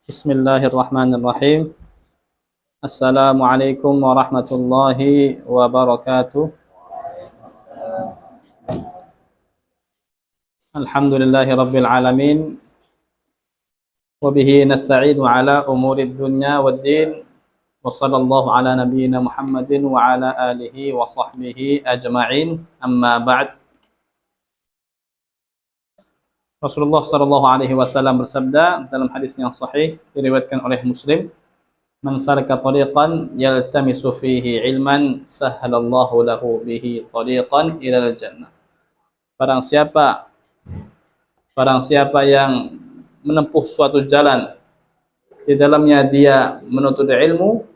Bismillahirrahmanirrahim. Assalamualaikum warahmatullahi wabarakatuh. Alhamdulillahi rabbil alamin. Wa bihi nasta'inu ala umurid dunya waddin. Wa sallallahu ala nabiyyina Muhammadin wa ala alihi wa sahbihi ajma'in. Amma ba'd. Rasulullah sallallahu alaihi wasallam bersabda dalam hadis yang sahih diriwayatkan oleh Muslim, "Man salaka tariqan yaltamisu fihi ilman, sahhalallahu lahu bihi tariqan ilal jannah." Barang siapa yang menempuh suatu jalan, di dalamnya dia menuntut ilmu,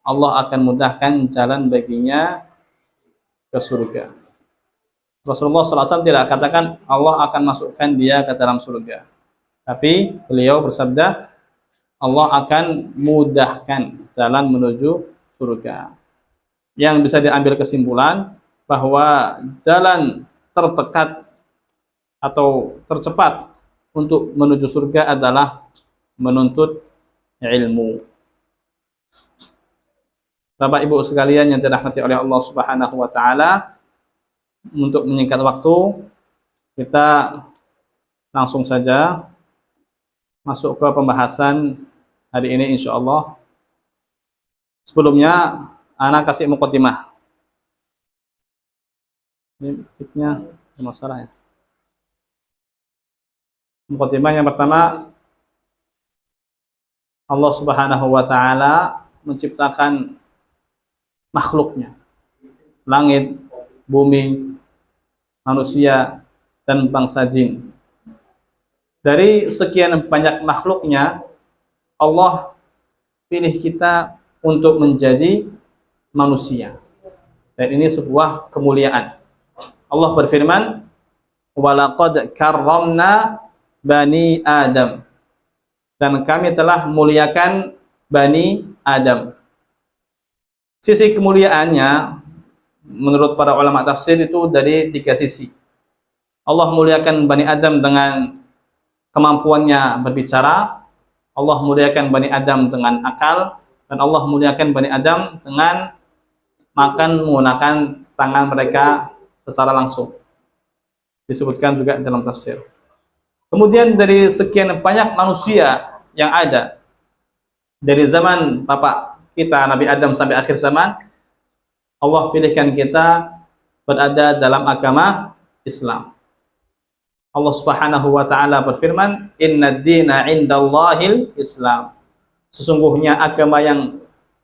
Allah akan mudahkan jalan baginya ke surga. Rasulullah SAW tidak katakan Allah akan masukkan dia ke dalam surga, tapi beliau bersabda Allah akan mudahkan jalan menuju surga. Yang bisa diambil kesimpulan bahwa jalan terdekat atau tercepat untuk menuju surga adalah menuntut ilmu. Bapak Ibu sekalian yang dirahmati oleh Allah Subhanahu wa taala, untuk menyingkat waktu, kita langsung saja masuk ke pembahasan hari ini insyaallah. Sebelumnya ana kasih muqaddimah. Ini pitnya masalah ya. Muqaddimah yang pertama, Allah Subhanahu wa taala menciptakan makhluknya, langit, bumi, manusia, dan bangsa jin. Dari sekian banyak makhluknya, Allah pilih kita untuk menjadi manusia. Dan ini sebuah kemuliaan. Allah berfirman, "Walaqad karramna bani Adam." Dan kami telah muliakan Bani Adam. Sisi kemuliaannya menurut para ulama tafsir itu dari tiga sisi. Allah muliakan Bani Adam dengan kemampuannya berbicara, Allah muliakan Bani Adam dengan akal, dan Allah muliakan Bani Adam dengan makan menggunakan tangan mereka secara langsung. Disebutkan juga dalam tafsir. Kemudian dari sekian banyak manusia yang ada, dari zaman bapak kita Nabi Adam sampai akhir zaman, Allah pilihkan kita berada dalam agama Islam. Allah Subhanahu wa taala berfirman, "Innad dina 'indallahil Islam." Sesungguhnya agama yang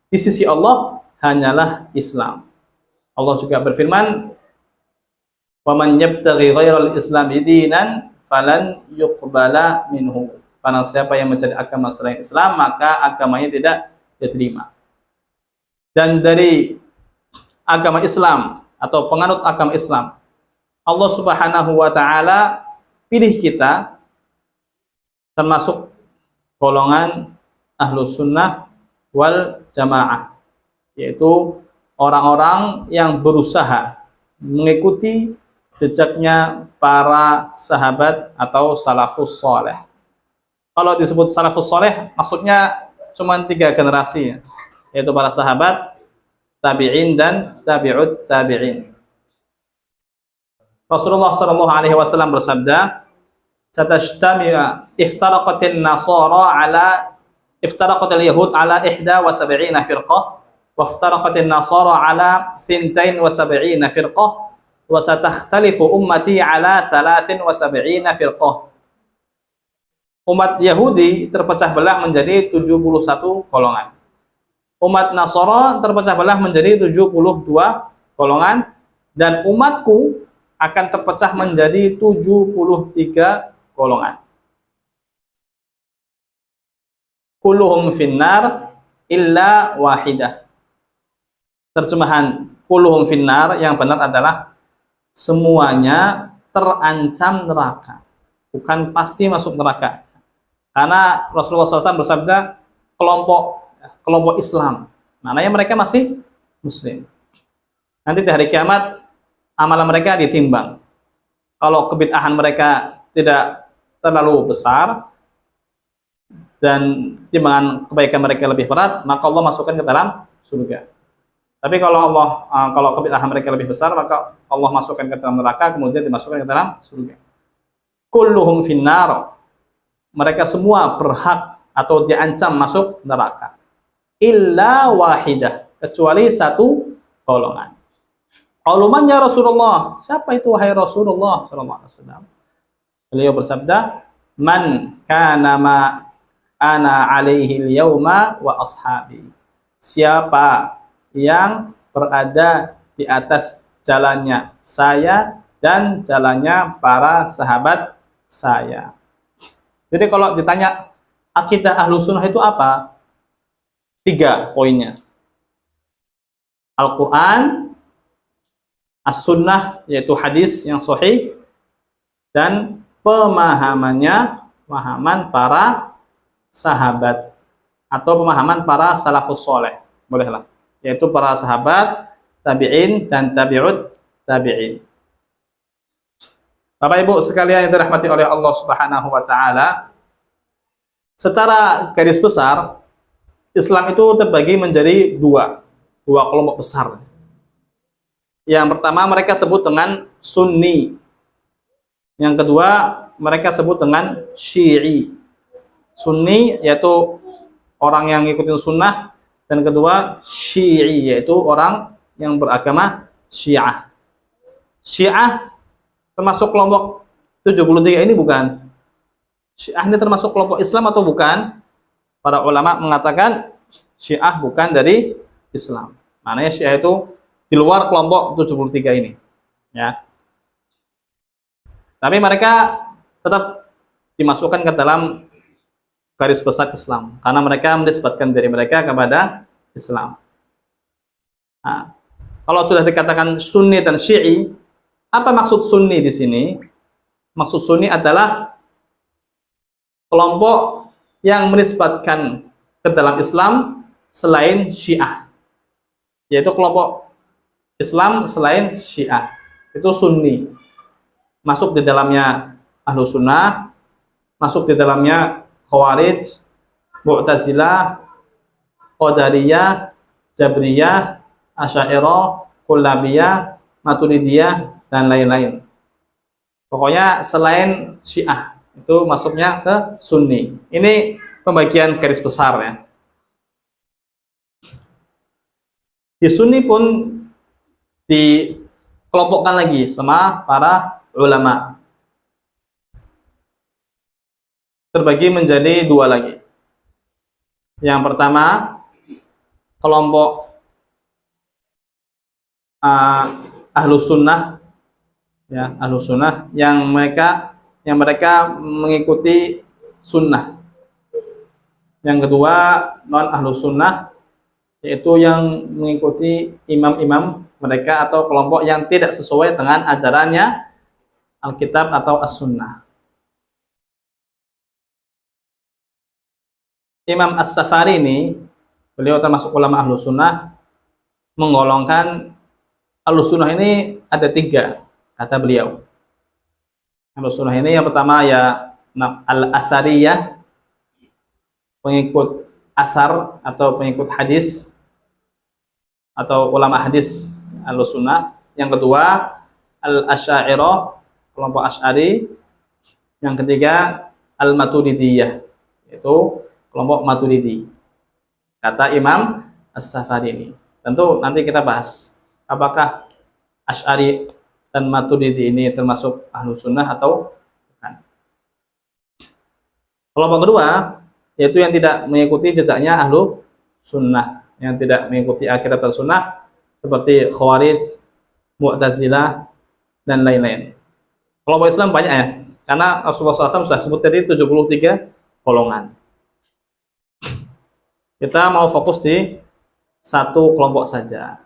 di sisi Allah hanyalah Islam. Allah juga berfirman, "Wa man yabtaghi ghairal Islam dinan falan yuqbala minhu." Barang siapa yang mencari agama selain Islam, maka agamanya tidak diterima. Dan dari agama Islam atau penganut agama Islam, Allah Subhanahu wa taala pilih kita termasuk golongan Ahlus Sunnah wal Jamaah, yaitu orang-orang yang berusaha mengikuti jejaknya para sahabat atau salafus soleh. Kalau disebut salafus soleh, maksudnya cuma 3 generasi, yaitu para sahabat, tabi'in, dan tabi'ut tabi'in. Rasulullah sallallahu alaihi wasallam bersabda, "Satashtami'a iftaraqatil nasara ala iftaraqatil yahud ala 71 firqah wa iftaraqatil nasara ala 72 firqah wa satakhtalifu ummati ala 73 firqah." Umat Yahudi terpecah belah menjadi 71 golongan. Umat Nasara terpecah belah menjadi 72 golongan, dan umatku akan terpecah menjadi 73 golongan. Kulluhum finnar illa wahidah. Terjemahan kulluhum finnar yang benar adalah semuanya terancam neraka, bukan pasti masuk neraka. Karena Rasulullah SAW bersabda kelompok Islam, maknanya mereka masih Muslim. Nanti di hari kiamat amalan mereka ditimbang. kalau kebid'ahan mereka tidak terlalu besar dan timbangan kebaikan mereka lebih berat, maka Allah masukkan ke dalam surga. Tapi kalau kebid'ahan mereka lebih besar, maka Allah masukkan ke dalam neraka, kemudian dimasukkan ke dalam surga. Kulluhum finnar. Mereka semua berhak atau diancam masuk neraka. Illa wahidah, kecuali satu golongan. Qauluman ya Rasulullah, siapa itu wahai Rasulullah sallallahu alaihi wasallam? Beliau bersabda, man kana ma ana alaihi al-yauma wa ashabi. Siapa yang berada di atas jalannya saya dan jalannya para sahabat saya. Jadi kalau ditanya akidah Ahlus Sunnah itu apa? 3 poinnya. Al-Quran, As-Sunnah yaitu hadis yang sahih, dan pemahaman para sahabat atau pemahaman para salafus soleh, bolehlah, yaitu para sahabat, tabi'in dan tabi'ut tabi'in. Bapak Ibu sekalian yang dirahmati oleh Allah Subhanahu wa taala, secara garis besar Islam itu terbagi menjadi dua kelompok besar. Yang pertama mereka sebut dengan Sunni. Yang kedua mereka sebut dengan Syi'i. Sunni yaitu orang yang ngikutin sunnah, dan kedua Syi'i yaitu orang yang beragama Syiah. Syiah termasuk kelompok 73 ini bukan? Syiah ini termasuk kelompok Islam atau bukan? Para ulama mengatakan Syiah bukan dari Islam. Maknanya Syiah itu di luar kelompok 73 ini, ya. Tapi mereka tetap dimasukkan ke dalam garis besar Islam karena mereka menisbatkan diri mereka kepada Islam. Nah, kalau sudah dikatakan Sunni dan Syi'i, apa maksud Sunni di sini? Maksud Sunni adalah kelompok yang menisbatkan ke dalam Islam selain Syiah, yaitu kelompok Islam selain Syiah, itu Sunni. Masuk di dalamnya Ahlus Sunnah, masuk di dalamnya Khawarij, Mu'tazilah, Qadariyah, Jabriyah, Asy'ariyah, Kullabiyah, Maturidiyah, dan lain-lain. Pokoknya selain Syiah itu masuknya ke Sunni. Ini pembagian garis besar, ya. Di Sunni pun dikelompokkan lagi sama para ulama. Terbagi menjadi 2 lagi. Yang pertama, kelompok Ahlus Sunnah, ya, Ahlus Sunnah yang mereka mengikuti sunnah. Yang kedua, non Ahlus Sunnah, yaitu yang mengikuti imam-imam mereka atau kelompok yang tidak sesuai dengan ajarannya Alkitab atau As-Sunnah. Imam As-Safari ini, beliau termasuk ulama Ahlus Sunnah, menggolongkan Ahlus Sunnah ini ada 3, kata beliau. Ahlus Sunnah ini yang pertama ya Al-Athariyah, pengikut asar atau pengikut hadis atau ulama hadis Ahlus Sunnah. Yang kedua Al-Asy'ariyah, kelompok Asy'ari. Yang ketiga Al-Maturidiyah, yaitu kelompok Maturidi, kata Imam As-Safari ini. Tentu nanti kita bahas apakah Asy'ari dan Maturidi ini termasuk Ahlus Sunnah atau bukan. Kelompok kedua yaitu yang tidak mengikuti jejaknya Ahlus Sunnah, yang tidak mengikuti akidah Sunnah, seperti Khawarij, Mu'tazilah, dan lain-lain. Kelompok Islam banyak, ya, karena Rasulullah SAW sudah sebut tadi 73 golongan. Kita mau fokus di satu kelompok saja.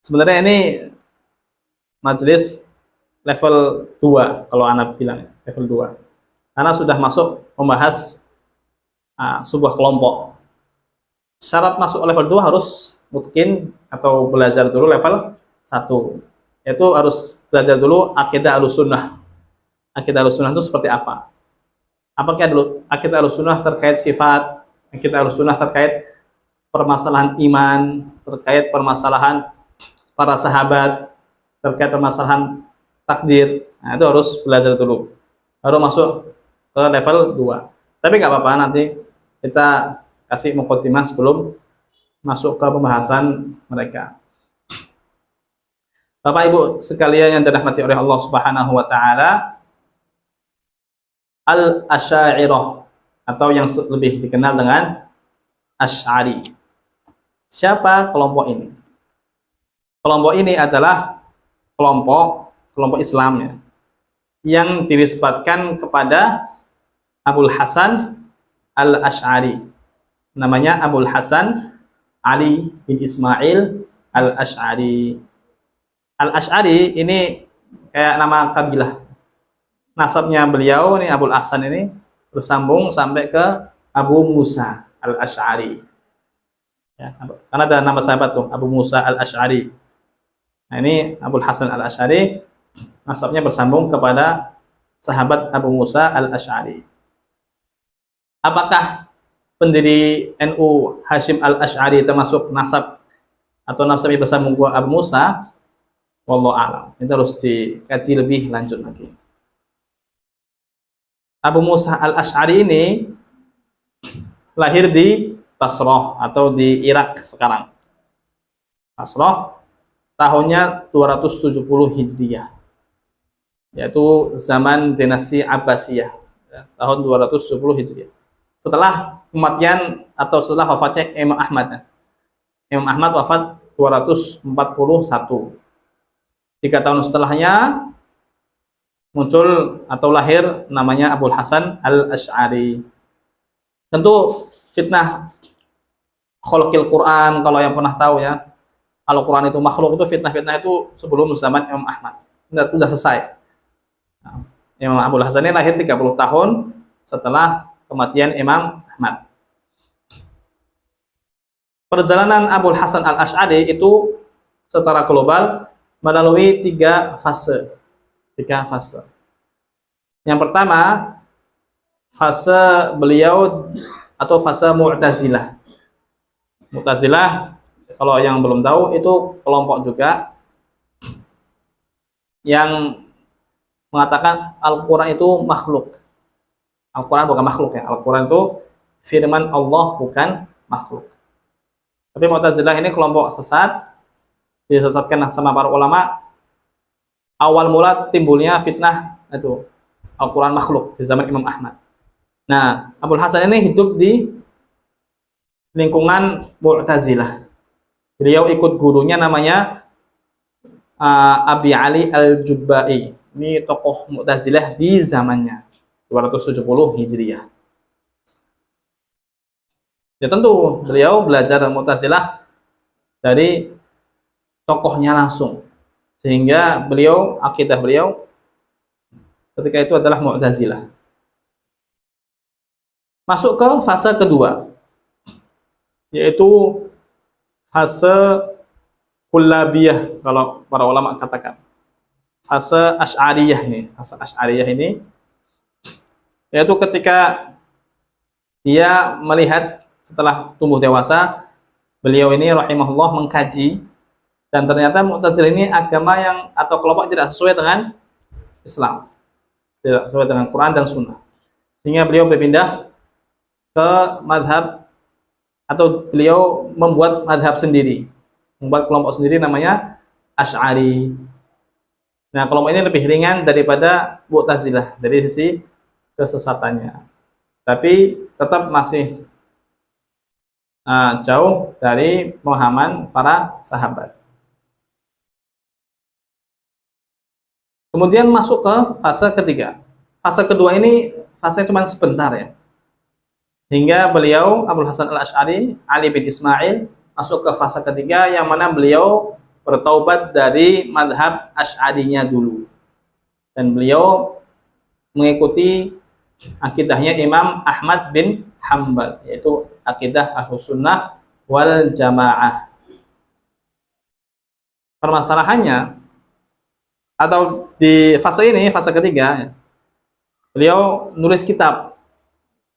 Sebenarnya ini majelis level 2, kalau anak bilang level 2, karena sudah masuk membahas sebuah kelompok. Syarat masuk level 2 harus mungkin atau belajar dulu level 1, Yaitu harus belajar dulu akidah Ahlussunnah. Akidah Ahlussunnah itu seperti apa? Apakah dulu akidah Ahlussunnah terkait sifat, akidah Ahlussunnah terkait permasalahan iman, terkait permasalahan para sahabat, terkait permasalahan takdir. Nah, itu harus belajar dulu. Baru masuk ke level 2. Tapi nggak apa-apa, nanti kita kasih muqaddimah sebelum masuk ke pembahasan mereka. Bapak Ibu sekalian yang dirahmati oleh Allah Subhanahu wa taala, Al-Asy'ariyah atau yang lebih dikenal dengan Asy'ari. Siapa kelompok ini? Kelompok ini adalah kelompok Islam ya, yang dinisbatkan kepada Abul Hasan Al-Asy'ari. Namanya Abul Hasan Ali bin Ismail Al-Asy'ari. Al-Asy'ari ini kayak nama kabilah. Nasabnya beliau ini Abul Hasan ini bersambung sampai ke Abu Musa Al-Asy'ari. Ya, karena ada nama sahabat tuh Abu Musa Al-Asy'ari. Nah, ini Abul Hasan Al-Asy'ari nasabnya bersambung kepada sahabat Abu Musa Al-Asy'ari. Apakah pendiri NU Hashim Al-Asy'ari termasuk nasab atau nasabnya bersambung ke Abu Musa? Wallahu a'lam. Itu harus dikaji lebih lanjut lagi. Abu Musa Al-Asy'ari ini lahir di Basrah atau di Irak sekarang. Basrah tahunnya 270 Hijriyah. Yaitu zaman dinasti Abbasiyah. Ya, tahun 270 Hijriyah. Setelah kematian atau setelah wafatnya Imam Ahmad. Imam Ahmad wafat 241. 3 tahun setelahnya muncul atau lahir namanya Abul Hasan Al-Asy'ari. Tentu fitnah khalqil Quran, kalau yang pernah tahu ya, kalau Quran itu makhluk, itu fitnah-fitnah itu sebelum zaman Imam Ahmad. Sudah selesai. Nah, Imam Abul Hasan ini lahir 30 tahun setelah kematian Imam Ahmad. Perjalanan Abul Hasan Al-Asy'ari itu secara global melalui 3 fase. 3 fase. Yang pertama, fase beliau atau fase Mu'tazilah. Mu'tazilah, kalau yang belum tahu, itu kelompok juga yang mengatakan Al-Quran itu makhluk. Al-Quran bukan makhluk ya. Al-Quran itu firman Allah, bukan makhluk. Tapi Mu'tazilah ini kelompok sesat, disesatkan sama para ulama. Awal mula timbulnya fitnah itu Al-Quran makhluk di zaman Imam Ahmad. Nah, Abul Hasan ini hidup di lingkungan Mu'tazilah. Beliau ikut gurunya namanya Abi Ali Al-Jubba'i. Ini tokoh Mu'tazilah di zamannya 270 Hijriyah. Ya tentu beliau belajar Mu'tazilah dari tokohnya langsung, sehingga beliau, akidah beliau ketika itu adalah Mu'tazilah. Masuk ke fase kedua, yaitu fase Kullabiyah, kalau para ulama katakan. Fase Asy'ariyah nih, fase Asy'ariyah ini yaitu ketika dia melihat setelah tumbuh dewasa, beliau ini rahimahullah mengkaji, dan ternyata Mu'tazilah ini agama yang atau kelompok tidak sesuai dengan Islam, tidak sesuai dengan Quran dan Sunnah, sehingga beliau berpindah ke madhab, atau beliau membuat madhab sendiri, membuat kelompok sendiri namanya Asy'ari. Nah, kelompok ini lebih ringan daripada Mu'tazilah dari sisi kesesatannya, tapi tetap masih jauh dari pemahaman para sahabat. Kemudian masuk ke fase ketiga. Fase kedua ini fase cuma sebentar ya. Hingga beliau Abul Hasan Al-Asy'ari Ali bin Ismail masuk ke fase ketiga, yang mana beliau bertaubat dari madhab Asy'arinya dulu, dan beliau mengikuti akidahnya Imam Ahmad bin Hanbal, yaitu akidah Ahlussunnah wal Jamaah. Permasalahannya, atau di fase ini, fase ketiga, beliau nulis kitab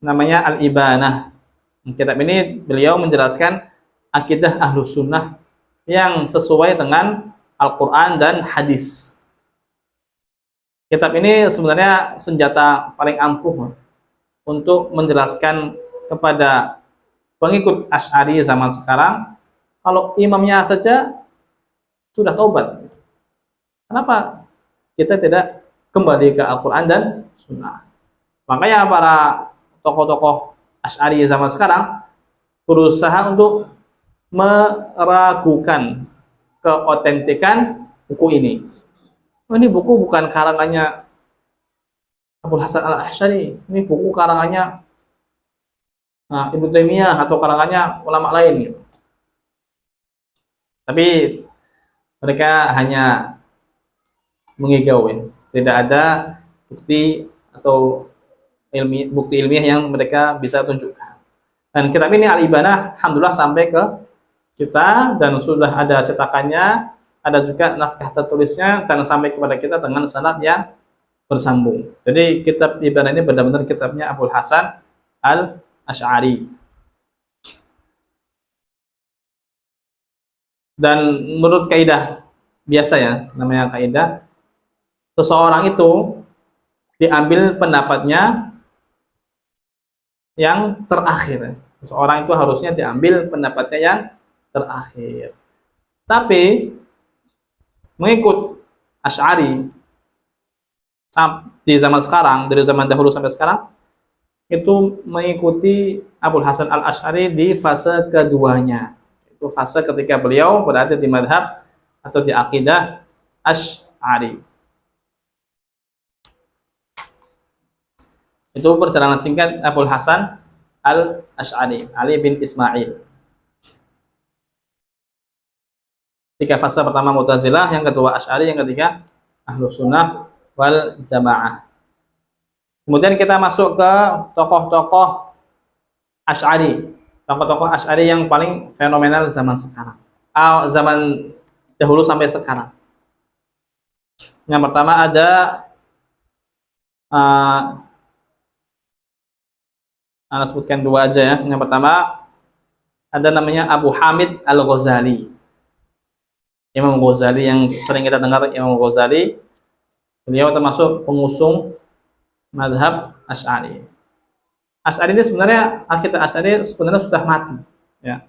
namanya Al-Ibanah. Kitab ini beliau menjelaskan akidah Ahlus Sunnah yang sesuai dengan Al-Quran dan hadis. Kitab ini sebenarnya senjata paling ampuh untuk menjelaskan kepada pengikut Asy'ari zaman sekarang, kalau imamnya saja sudah taubat, kenapa kita tidak kembali ke Al-Quran dan Sunnah? Makanya para tokoh-tokoh Asy'ari zaman sekarang berusaha untuk meragukan keotentikan buku ini. Oh, ini buku bukan karangannya Abul Hasan Al-Asy'ari, ini buku karangannya Ibnu Taimiyah atau karangannya ulama lain gitu. Tapi mereka hanya mengigau ya. Tidak ada bukti atau bukti ilmiah yang mereka bisa tunjukkan. Dan kitab ini Al-Ibanah alhamdulillah sampai ke kita dan sudah ada cetakannya, ada juga naskah tertulisnya dan sampai kepada kita dengan sanad yang bersambung. Jadi kitab Ibanah ini benar-benar kitabnya Abul Hasan Al-Asy'ari. Dan menurut kaidah biasa ya, namanya kaidah, seseorang itu diambil pendapatnya yang terakhir. Seseorang itu harusnya diambil pendapatnya yang terakhir. Tapi mengikut Asy'ari di zaman sekarang, dari zaman dahulu sampai sekarang, itu mengikuti Abul Hasan Al-Asy'ari di fase keduanya. Itu fase ketika beliau berada di madhab atau di akidah Asy'ari. Itu perjalanan singkat Abul Hasan Al-Asy'ari, Ali bin Ismail. 3 fase: pertama Mu'tazilah, yang kedua Asy'ari, yang ketiga Ahlus Sunnah wal Jamaah. Kemudian kita masuk ke tokoh-tokoh Asy'ari. Tokoh-tokoh Asy'ari yang paling fenomenal zaman sekarang. Zaman dahulu sampai sekarang. Yang pertama ada Anda sebutkan 2 aja ya. Yang pertama ada namanya Abu Hamid Al-Ghazali. Imam Ghazali yang sering kita dengar, Imam Ghazali, beliau termasuk pengusung madhab Asy'ari. Asy'ari ini sebenarnya, akidah Asy'ari sebenarnya sudah mati ya.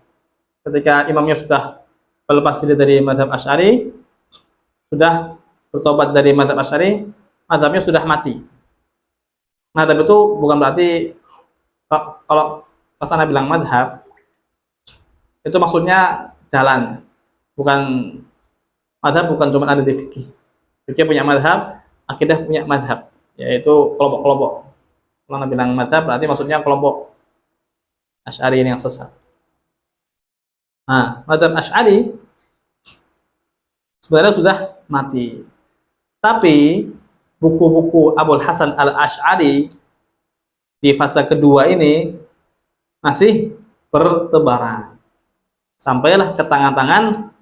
Ketika imamnya sudah berlepas diri dari madhab Asy'ari, sudah bertobat dari madhab Asy'ari, madhabnya sudah mati. Madhab itu bukan berarti, kalau Pasana bilang madhab, itu maksudnya jalan, bukan madhab, bukan cuma ada di fikih. Fikih punya madhab, akidah punya madhab, yaitu kelompok-kelompok. Kalau bilang madhab berarti maksudnya kelompok Asy'ari ini yang sesat. Nah, madhab Asy'ari sebenarnya sudah mati. Tapi buku-buku Abul Hasan Al-Asy'ari di fase kedua ini masih bertebaran. Sampailah ke tangan-tangan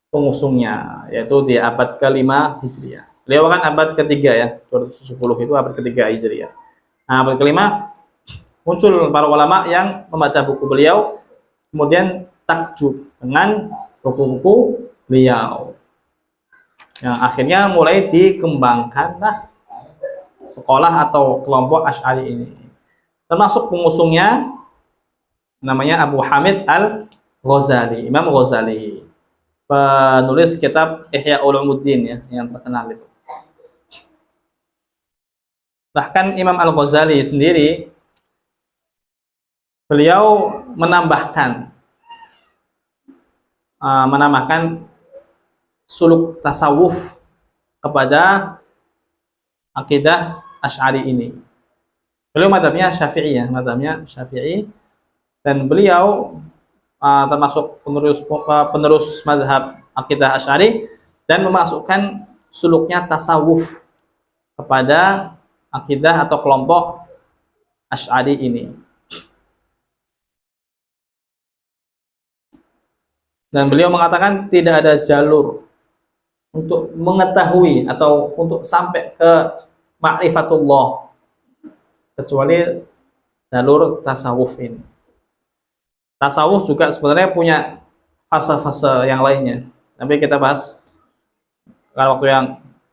pengusungnya, yaitu di abad ke-5 Hijriah. Beliau kan abad ke-3 ya, 270 itu abad ke-3 Hijriah. Nah, abad ke-5 muncul para ulama yang membaca buku beliau, kemudian takjub dengan buku-buku beliau. Yang akhirnya mulai dikembangkanlah sekolah atau kelompok Asy'ari ini. Termasuk pengusungnya namanya Abu Hamid Al-Ghazali, Imam Ghazali, penulis kitab Ihya Ulumuddin ya, yang terkenal itu. Bahkan Imam Al-Ghazali sendiri, beliau menambahkan suluk tasawuf kepada akidah Asy'ari ini. Beliau madhabnya Syafi'i ya, madhabnya Syafi'i, dan beliau termasuk penerus madhab akidah Asy'ari dan memasukkan suluknya tasawuf kepada akidah atau kelompok Asy'ari ini. Dan beliau mengatakan tidak ada jalur untuk mengetahui atau untuk sampai ke ma'rifatullah kecuali jalur tasawuf ini. Tasawuf juga sebenarnya punya fase-fase yang lainnya. Tapi kita bahas kalau waktu yang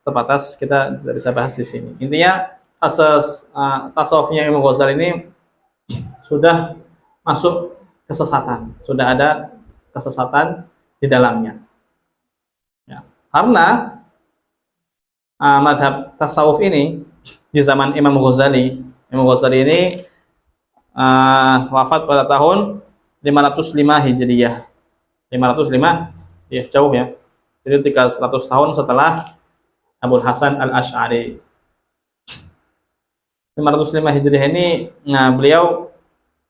terbatas kita tidak bisa bahas di sini. Intinya fase tasawufnya Imam Ghazali ini sudah masuk kesesatan, sudah ada kesesatan di dalamnya. Ya. Karena madhab tasawuf ini di zaman Imam Ghazali ini wafat pada tahun 505 Hijriyah. 505 ya jauh ya. Jadi 300 tahun setelah Abul Hasan Al-Asy'ari. 505 Hijriah ini, nah beliau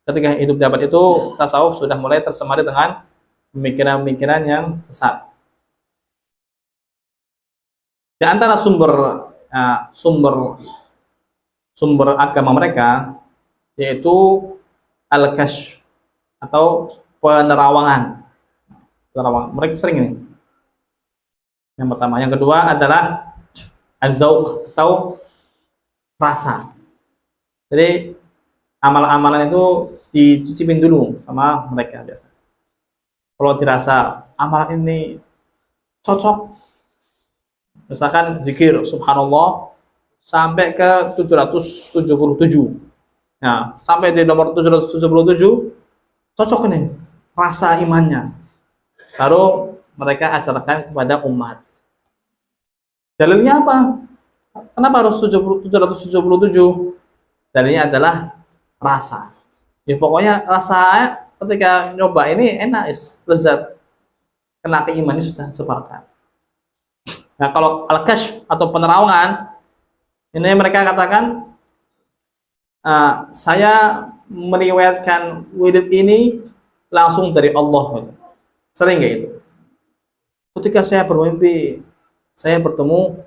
ketika hidup jabat itu tasawuf sudah mulai tersemari dengan pemikiran-pemikiran yang sesat. Di antara sumber agama mereka yaitu al-kasyf atau penerawangan. Mereka sering ini. Yang pertama, yang kedua adalah az-zauq atau rasa. Jadi amalan-amalan itu dicicipin dulu sama mereka biasa. Kalau dirasa amalan ini cocok, misalkan zikir subhanallah sampai ke 777. Nah, sampai di nomor 777 cocok nih rasa imannya. Baru mereka ajarkan kepada umat. Dalilnya apa? Kenapa harus 777? Dalilnya adalah rasa. Ya pokoknya rasa ketika nyoba ini enak, lezat. Kena keimannya susah separkan. Nah, kalau al-kasyf atau penerawangan ini mereka katakan saya meriwayatkan wirid ini langsung dari Allah. Sering nggak itu? Ketika saya bermimpi, saya bertemu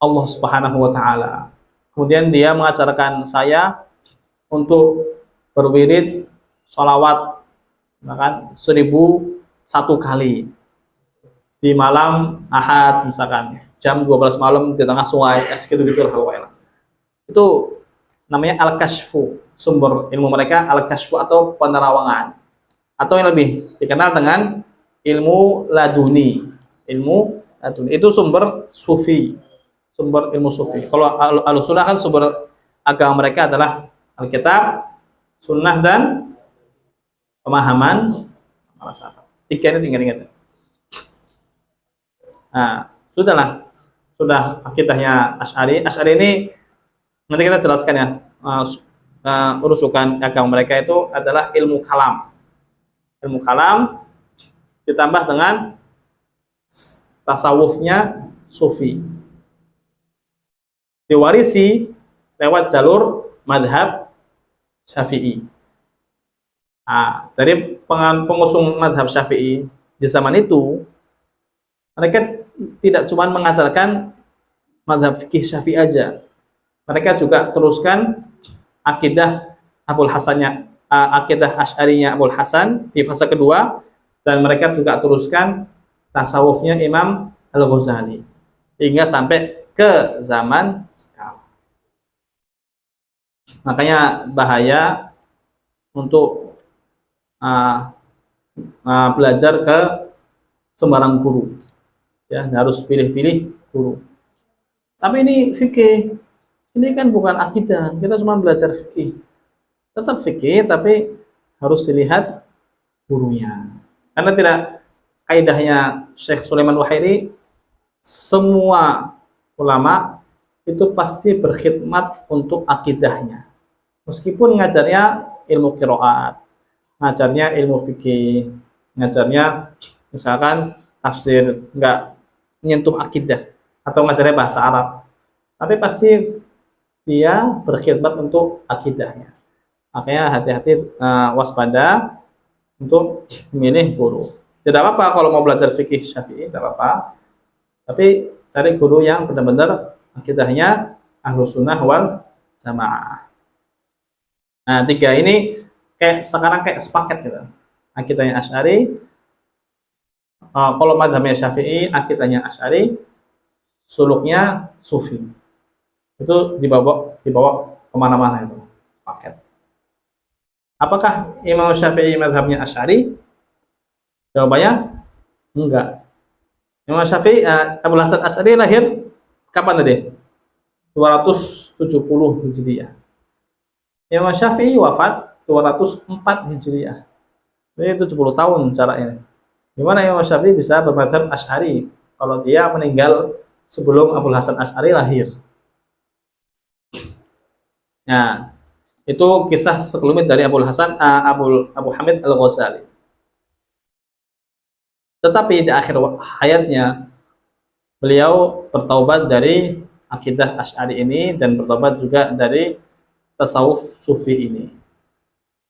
Allah Subhanahu wa Ta'ala. Kemudian dia mengajarkan saya untuk berwirid sholawat misalkan 1001 kali di malam Ahad, misalkan jam 12 malam di tengah sungai, gitu-gitu lah. Itu namanya al-kasyfu, sumber ilmu mereka al-kasyfu atau penerawangan, atau yang lebih dikenal dengan ilmu laduni. Ilmu laduni itu sumber sufi, sumber ilmu sufi. Kalau al-sunnah kan sumber agama mereka adalah Alkitab, Sunnah dan pemahaman para sahabat. Tiga ini ingat-ingat. Nah, sudah akidahnya Asy'ari. Asy'ari ini nanti kita jelaskan ya. Urusukan agama mereka itu adalah ilmu kalam. Ilmu kalam ditambah dengan tasawufnya sufi. Diwarisi lewat jalur madhab Syafi'i. Dari pengusung madhab Syafi'i di zaman itu, mereka tidak cuma mengajarkan madhab fikih Syafi'i aja. Mereka juga teruskan akidah Abul Hasannya, akidah Asy'arinya Abul Hasan di fase kedua, dan mereka juga teruskan tasawufnya Imam Al-Ghazali hingga sampai ke zaman sekarang. Makanya bahaya untuk belajar ke sembarang guru, ya harus pilih-pilih guru. Tapi ini fikih, ini kan bukan akidah, kita cuma belajar fikih. Tetap fikih, tapi harus dilihat gurunya. Karena tidak kaidahnya Syekh Sulaiman Wahyidi, semua ulama itu pasti berkhidmat untuk akidahnya. Meskipun ngajarnya ilmu qiraat, ngajarnya ilmu fikih, ngajarnya misalkan tafsir, enggak menyentuh akidah, atau ngajarnya bahasa Arab, tapi pasti dia berkhidmat untuk akidahnya. Makanya hati-hati, waspada untuk memilih guru. Tidak apa-apa kalau mau belajar fikih Syafi'i, tidak apa-apa, tapi cari guru yang benar-benar akidahnya Ahlus Sunnah wal Jamaah. Nah, tiga ini sekarang kayak sepaket gitu. Akidahnya Asy'ari, Kalau madhabnya Syafi'i, akidahnya Asy'ari, suluknya Sufi. Itu dibawa kemana-mana itu paket. Apakah Imam Syafi'i madhabnya Asy'ari? Jawabannya enggak. Imam Syafi'i, Abu Hasan Asy'ari lahir kapan tadi? 270 Hijriah. Imam Syafi'i wafat 204 Hijriah. Jadi 70 tahun cara ini. Gimana Imam Syafi'i bisa bermadhab Asy'ari kalau dia meninggal sebelum Abu Hasan Asy'ari lahir? Nah, itu kisah sekelumit dari Abu Hamid Al-Ghazali. Tetapi di akhir hayatnya beliau bertaubat dari akidah Asy'ari ini dan bertobat juga dari tasawuf sufi ini,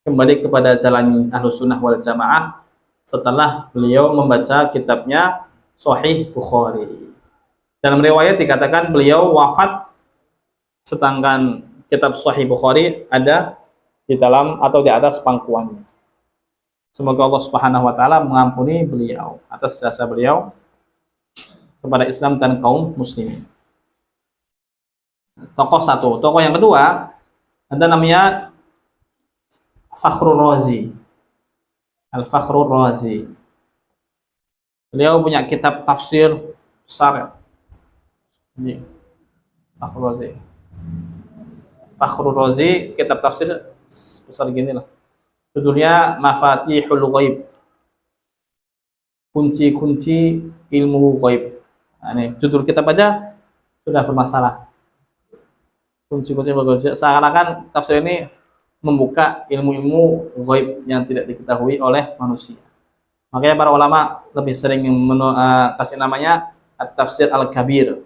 kembali kepada jalan Ahlus Sunnah wal Jamaah setelah beliau membaca kitabnya Sahih Bukhari. Dalam riwayat dikatakan beliau wafat sedangkan kitab Sahih Bukhari ada di dalam atau di atas pangkuannya. Semoga Allah Subhanahu wa taala mengampuni beliau atas jasa beliau kepada Islam dan kaum muslimin. Tokoh yang kedua ada namanya Fakhrur Razi. Al-Fakhrur Razi. Beliau punya kitab tafsir besar. Ini Fakhrur Razi. Fakhrur Razi kitab tafsir besar gini lah. Judulnya Mafatihul Ghaib. Kunci-kunci ilmu ghaib. Nah, ini judul kitab aja sudah bermasalah. Kunci-kunci ilmu ghaib. Seakan-akan tafsir ini membuka ilmu-ilmu ghaib yang tidak diketahui oleh manusia. Makanya para ulama lebih sering kasih namanya At-Tafsir Al-Kabir,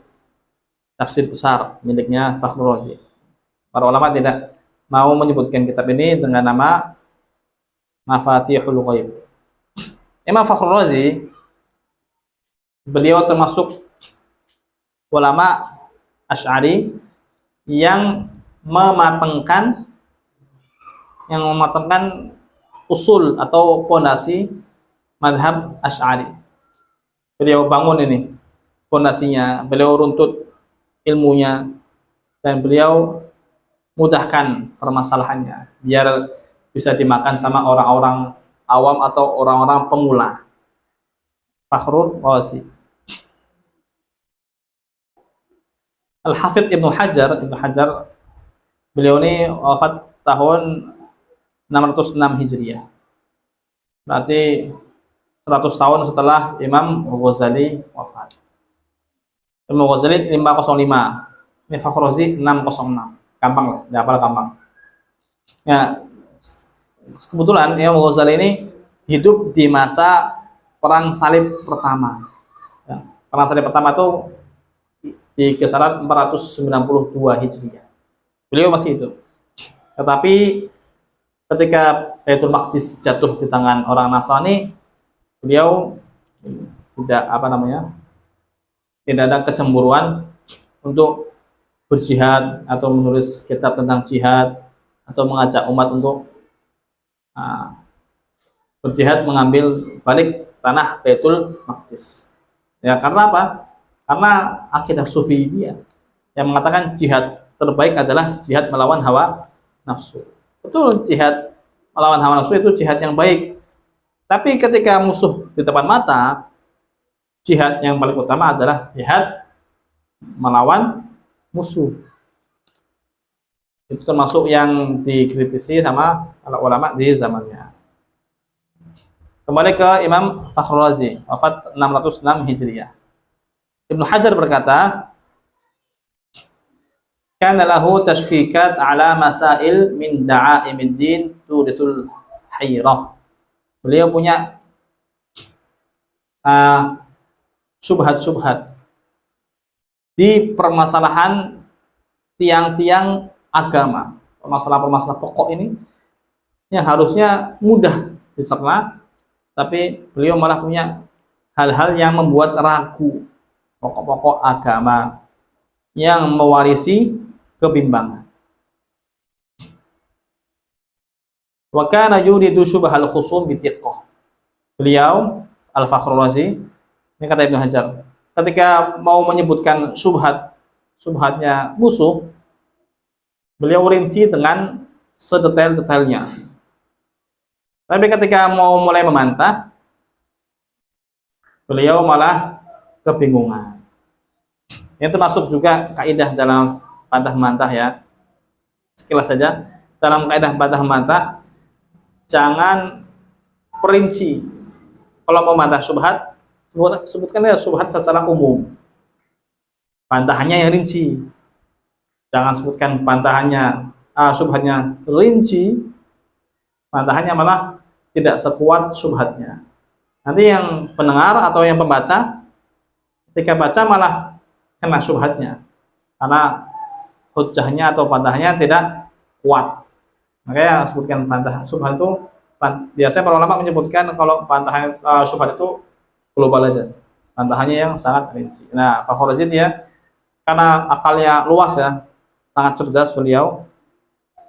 tafsir besar miliknya Fakhrur Razi. Para ulama tidak mau menyebutkan kitab ini dengan nama Mafatihul Ghaib. Imam Fakhrur Razi beliau termasuk ulama Asy'ari yang mematangkan usul atau pondasi madhab Asy'ari. Beliau bangun ini pondasinya, beliau runtut ilmunya, dan beliau mudahkan permasalahannya biar bisa dimakan sama orang-orang awam atau orang-orang pemula. Fakhrur Razi. Al-Hafidz Ibnu Hajar, beliau ini wafat tahun 606 Hijriah. Berarti 100 tahun setelah Imam Ghazali wafat. Imam Ghazali 505. Ini Fakhrur Razi 606. Gampang lah, dihafal gampang. Ya, kebetulan Imam Ghazali ini hidup di masa Perang Salib pertama. Ya, Perang Salib pertama itu di kisaran 492 Hijriah. Beliau masih hidup. Tetapi ketika Baitul Maqdis jatuh di tangan orang Nasrani, beliau tidak tidak ada kecemburuan untuk berjihad atau menulis kitab tentang jihad atau mengajak umat untuk berjihad mengambil balik tanah Baitul Maqdis. Ya, karena apa? Karena akidah sufi dia yang mengatakan jihad terbaik adalah jihad melawan hawa nafsu. Betul, jihad melawan hawa nafsu itu jihad yang baik. Tapi ketika musuh di depan mata, jihad yang paling utama adalah jihad melawan musuh. Itu termasuk yang dikritisi sama ulama di zamannya. Kembali ke Imam Fakhrur Razi, wafat 606 Hijriah. Ibnu Hajar berkata, kana lahu tashkikat ala masail min da'aimid din tudithul hayrah. Beliau punya subhat-subhat di permasalahan tiang-tiang agama, permasalahan-permasalahan pokok ini yang harusnya mudah dicerna, tapi beliau malah punya hal-hal yang membuat ragu pokok-pokok agama yang mewarisi kebimbangan. Wa kana yuridu syubhal khusum bi thiqah. Beliau Al-Fakhrul Razi, ini kata Ibnu Hajar, ketika mau menyebutkan subhatnya musuh, beliau rinci dengan sedetail-detailnya. Tapi ketika mau mulai membantah, beliau malah kebingungan. Ini termasuk juga kaidah dalam bantah-bantah ya. Sekilas saja, dalam kaidah bantah-bantah, jangan perinci. Kalau mau bantah syubhat, sebutkan syubhat secara umum. Bantahannya yang rinci. Jangan sebutkan bantahannya, syubhatnya rinci, bantahannya malah tidak sekuat syubhatnya. Nanti yang pendengar atau yang pembaca ketika baca malah kena syubhatnya, karena hujahnya atau bantahannya tidak kuat. Makanya sebutkan bantah syubhat itu, biasanya para ulama menyebutkan kalau bantahan syubhat itu global aja, bantahannya yang sangat rinci. Nah, Fakhrul Razi ya, karena akalnya luas ya, sangat cerdas beliau,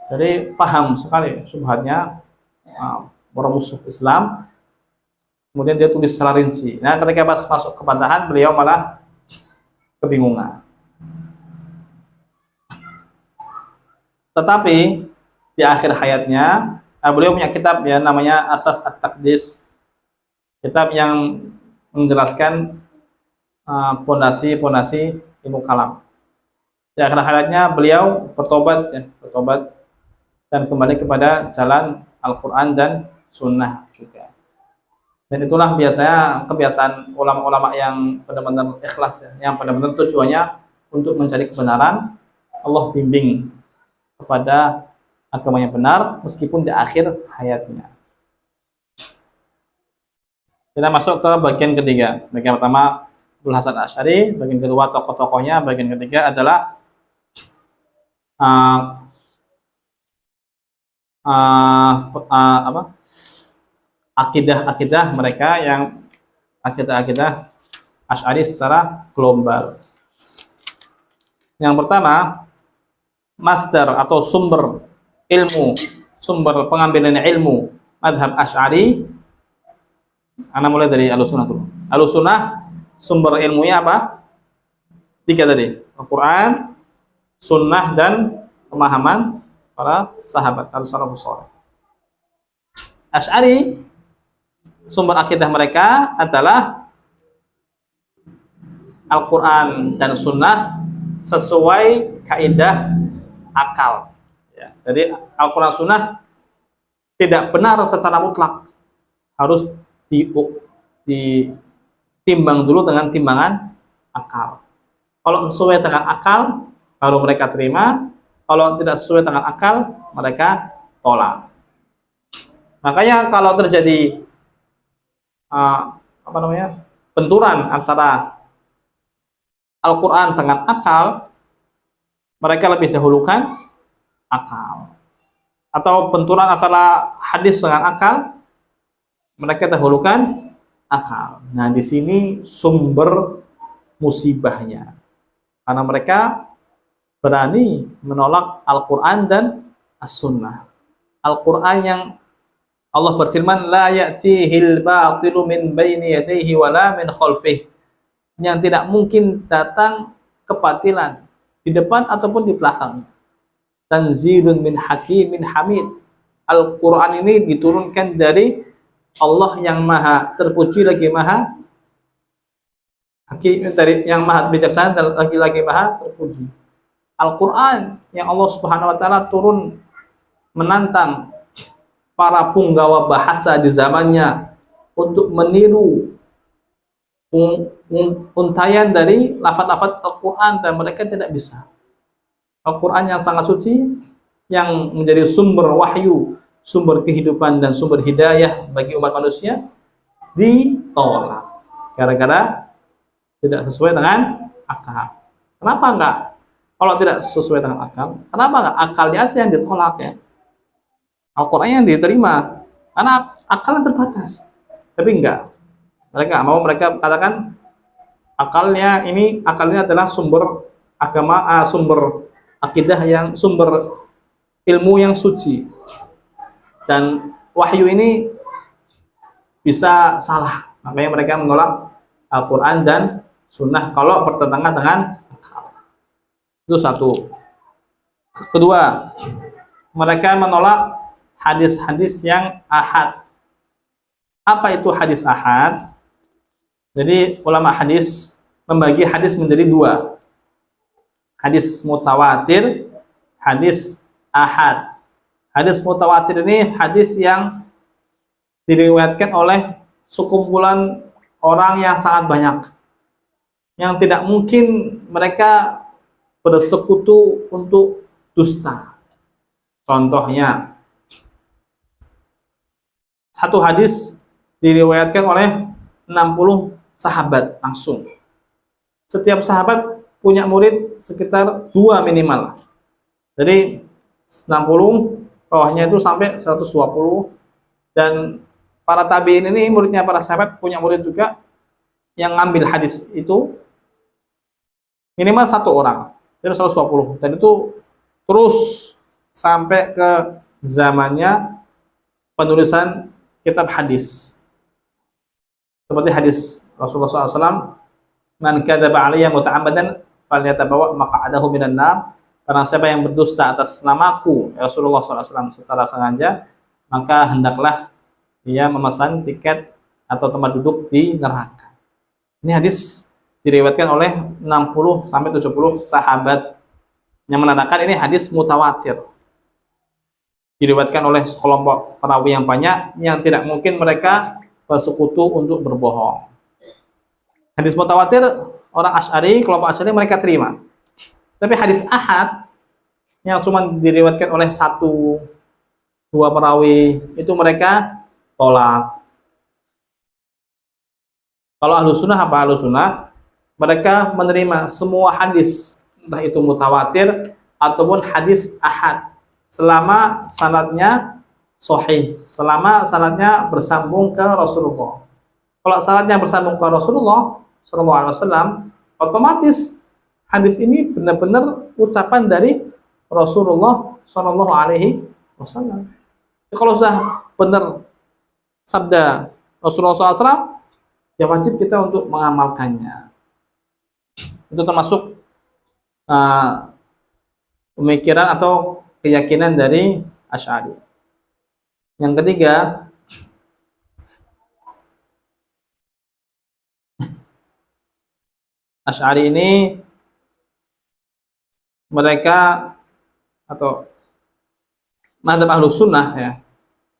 jadi paham sekali syubhatnya orang musuh Islam. Kemudian dia tulis secara rinci. Nah, ketika pas masuk ke bantahan, beliau malah kebingungan. Tetapi di akhir hayatnya, beliau punya kitab ya, namanya Asas At-Taqdis, kitab yang menjelaskan pondasi-pondasi ilmu kalam. Di akhir hayatnya beliau bertobat dan kembali kepada jalan Al-Quran dan Sunnah juga. Dan itulah biasanya kebiasaan ulama-ulama yang benar-benar ikhlas ya, yang benar-benar tujuannya untuk mencari kebenaran. Allah bimbing kepada agama yang benar meskipun di akhir hayatnya. Kita masuk ke bagian ketiga. Bagian pertama Abul Hasan Asy'ari, bagian kedua tokoh-tokohnya, bagian ketiga adalah akidah mereka, yang akidah Asy'ari secara global. Yang pertama, masdar atau sumber ilmu, sumber pengambilan ilmu mazhab Asy'ari. Ana mulai dari Ahlussunnah dulu. Ahlussunnah sumber ilmunya apa? 3 tadi, Al-Quran, Sunnah, dan pemahaman para sahabat Salafus Shalih. Asy'ari sumber akidah mereka adalah Al-Quran dan Sunnah sesuai kaidah akal. Ya, jadi Al-Quran Sunnah tidak benar secara mutlak, harus ditimbang dulu dengan timbangan akal. Kalau sesuai dengan akal, baru mereka terima. Kalau tidak sesuai dengan akal, mereka tolak. Makanya kalau terjadi benturan antara Al-Quran dengan akal, mereka lebih dahulukan akal. Atau benturan antara hadis dengan akal, mereka dahulukan akal. Nah, di sini sumber musibahnya, karena mereka berani menolak Al-Quran dan As-Sunnah. Al-Quran yang Allah berfirman, la ya'tihil batilu min baini yadayhi wala min khalfih, yang tidak mungkin datang kebatilan di depan ataupun di belakang. Tanzilun min hakimin hamid. Al-Quran ini diturunkan dari Allah yang maha terpuji lagi maha hakim, dari yang maha bijaksana dan lagi maha terpuji. Al-Quran yang Allah Subhanahu wa Ta'ala turun menantang para punggawa bahasa di zamannya untuk meniru untaian dari lafaz-lafaz Al-Quran, dan mereka tidak bisa. Al-Quran yang sangat suci, yang menjadi sumber wahyu, sumber kehidupan dan sumber hidayah bagi umat manusia, ditolak gara-gara tidak sesuai dengan akal. Kenapa enggak? Kalau tidak sesuai dengan akal, kenapa enggak akalnya aja yang ditolak ya? Al-Quran yang diterima, karena akalnya terbatas. Tapi enggak, mereka mau, mereka katakan akalnya adalah sumber agama, sumber akidah, yang sumber ilmu yang suci, dan wahyu ini bisa salah, Makanya mereka menolak Al-Quran dan Sunnah kalau bertentangan dengan akal. Itu satu. Kedua, mereka menolak hadis-hadis yang ahad. Apa itu hadis ahad? Jadi ulama hadis membagi hadis menjadi dua. Hadis mutawatir, hadis ahad. Hadis mutawatir ini hadis yang diriwayatkan oleh sekumpulan orang yang sangat banyak, yang tidak mungkin mereka bersekutu untuk dusta. Contohnya, satu hadis diriwayatkan oleh 60 sahabat langsung. Setiap sahabat punya murid sekitar 2 minimal. Jadi 60, bawahnya itu sampai 120. Dan para tabi'in ini muridnya para sahabat punya murid juga yang ngambil hadis itu minimal 1 orang. Jadi 120. Dan itu terus sampai ke zamannya penulisan kitab hadis. Seperti hadis Rasulullah SAW, "Man kadzaba 'alayya muta'ammadan falyatabawa maq'adahu minan nar." Karena siapa yang berdusta atas namaku, Rasulullah SAW, secara sengaja, maka hendaklah dia memesan tiket atau tempat duduk di neraka. Ini hadis diriwayatkan oleh 60 sampai 70 sahabat, yang menandakan ini hadis mutawatir. Diriwayatkan oleh kelompok perawi yang banyak, yang tidak mungkin mereka bersekutu untuk berbohong. Hadis mutawatir orang Asy'ari, kelompok Asy'ari mereka terima. Tapi hadis ahad yang cuma diriwayatkan oleh 1-2 perawi itu mereka tolak. Kalau ahlu sunnah apa? Ahlu sunnah mereka menerima semua hadis, entah itu mutawatir ataupun hadis ahad, selama sanadnya sahih, selama sanadnya bersambung ke Rasulullah. Kalau sanadnya bersambung ke Rasulullah SAW, otomatis hadis ini benar-benar ucapan dari Rasulullah SAW. Kalau sudah benar sabda Rasulullah SAW, ya wajib kita untuk mengamalkannya. Itu termasuk pemikiran atau keyakinan dari Asy'ari. Yang ketiga, Asy'ari ini mereka atau mazhab Ahlus Sunnah ya,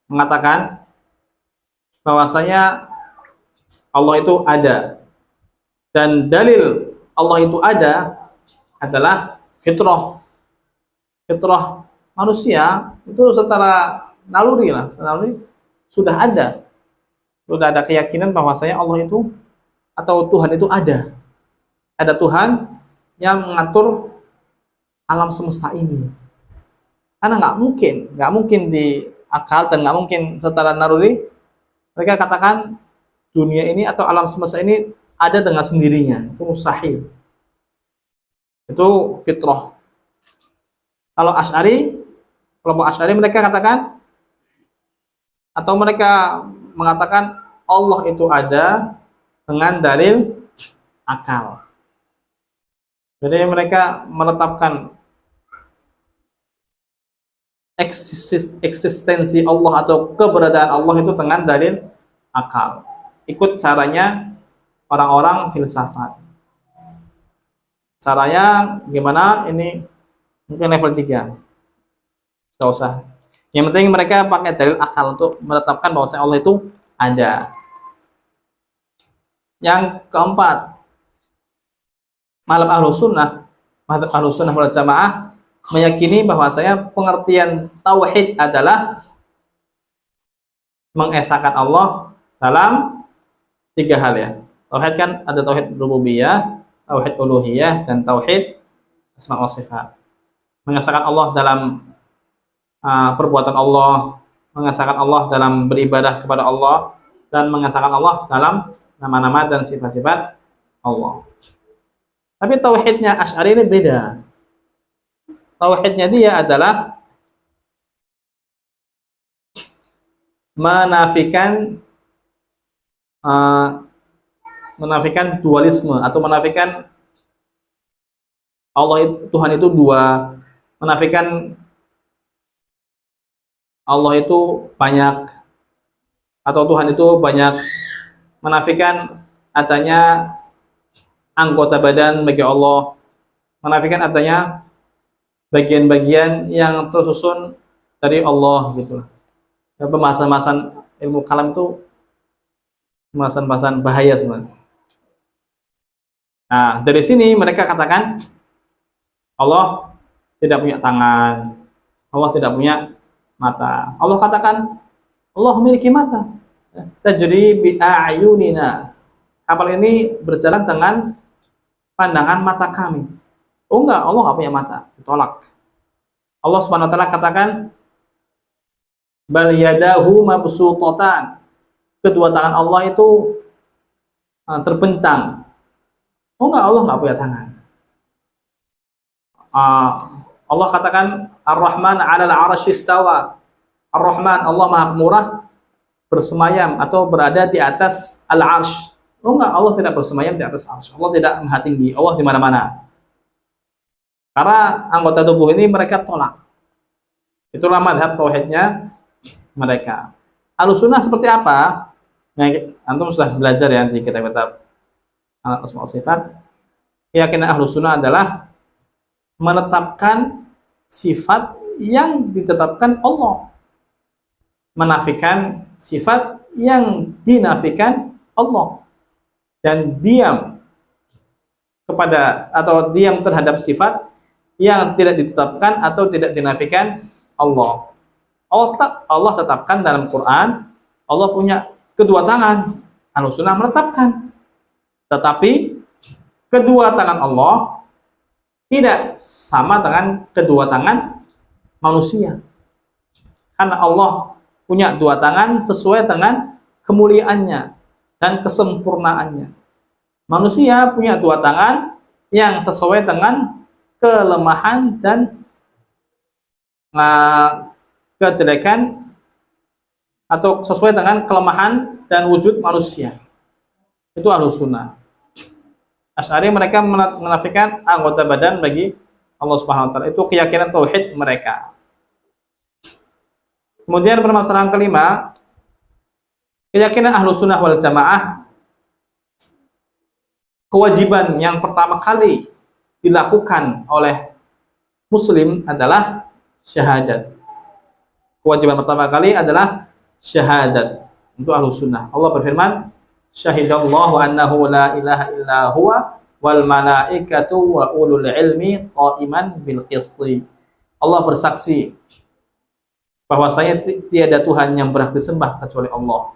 mengatakan bahwasanya Allah itu ada, dan dalil Allah itu ada adalah fitrah. Fitrah manusia itu secara naluri sudah ada keyakinan bahwasanya Allah itu atau Tuhan itu ada Tuhan yang mengatur alam semesta ini. Karena nggak mungkin di akal dan nggak mungkin secara naluri mereka katakan dunia ini atau alam semesta ini ada dengan sendirinya. Itu mustahil. Itu fitrah. Kalau kelompok Asy'ari mereka katakan atau mereka mengatakan Allah itu ada dengan dalil akal. Jadi mereka menetapkan eksistensi Allah atau keberadaan Allah itu dengan dalil akal. Ikut caranya orang-orang filsafat. Caranya gimana? Ini mungkin level 3. Gak usah. Yang penting mereka pakai dalil akal untuk menetapkan bahwa Allah itu ada. Yang keempat, mazhab Ahlus Sunnah wal Jamaah meyakini bahwasanya pengertian tauhid adalah mengesahkan Allah dalam 3 hal ya. Tauhid kan ada tauhid rububiyah, tauhid uluhiyah, dan tauhid asma wa sifat. Mengesahkan Allah dalam perbuatan Allah, mengesahkan Allah dalam beribadah kepada Allah, dan mengesahkan Allah dalam nama-nama dan sifat-sifat Allah. Tapi tauhidnya Asy'ari ini beda. Tauhidnya dia adalah menafikan uh, menafikan dualisme atau menafikan Tuhan itu dua, menafikan Allah itu banyak atau Tuhan itu banyak, menafikan adanya anggota badan bagi Allah, menafikan adanya bagian-bagian yang tersusun dari Allah gitu. Pembahasan-pembahasan ilmu kalam itu pembahasan-pembahasan bahaya sebenarnya. Nah, dari sini mereka katakan Allah tidak punya tangan, Allah tidak punya mata. Allah katakan Allah memiliki mata. Tajri bi a'yunina. Kapal ini berjalan dengan pandangan mata kami. Oh enggak, Allah nggak punya mata. Ditolak. Allah Subhanahu wa taala katakan bal yadahu mabsuutatan. Kedua tangan Allah itu terbentang. Oh enggak, Allah nggak punya tangan. Allah katakan Ar-Rahman 'alal 'arsy istawa. Ar-Rahman, Allah Maha Pemurah, bersemayam atau berada di atas al-'arsy. Oh enggak, Allah tidak bersemayam di atas arsy. Allah tidak maha tinggi. Allah di mana-mana. Karena anggota tubuh ini mereka tolak. Itulah madhab tauhidnya mereka. Ahlussunnah seperti apa? Nah, antum sudah belajar ya di kitab-kitab Asma wa Sifat. Keyakinan Ahlussunnah adalah menetapkan sifat yang ditetapkan Allah, menafikan sifat yang dinafikan Allah, dan diam kepada atau diam terhadap sifat yang tidak ditetapkan atau tidak dinafikan Allah. Allah tetapkan dalam Quran, Allah punya kedua tangan. Ahlussunnah menetapkan, tetapi kedua tangan Allah tidak sama dengan kedua tangan manusia. Karena Allah punya dua tangan sesuai dengan kemuliaannya dan kesempurnaannya. Manusia punya dua tangan yang sesuai dengan kelemahan dan kejelekan atau sesuai dengan kelemahan dan wujud manusia. Itu Ahlussunnah. Asy'ari mereka menafikan anggota badan bagi Allah Subhanahu wa taala. Itu keyakinan tauhid mereka. Kemudian permasalahan kelima, keyakinan Ahlussunnah wal Jamaah, kewajiban yang pertama kali dilakukan oleh muslim adalah syahadat. Kewajiban pertama kali adalah syahadat untuk Ahlussunnah. Allah berfirman, syahidallahu annahu la ilaha illa huwa wal malaikatu wa ulul ilmi qa'iman bil qisti. Allah bersaksi bahwasanya tiada Tuhan yang berhak disembah kecuali Allah.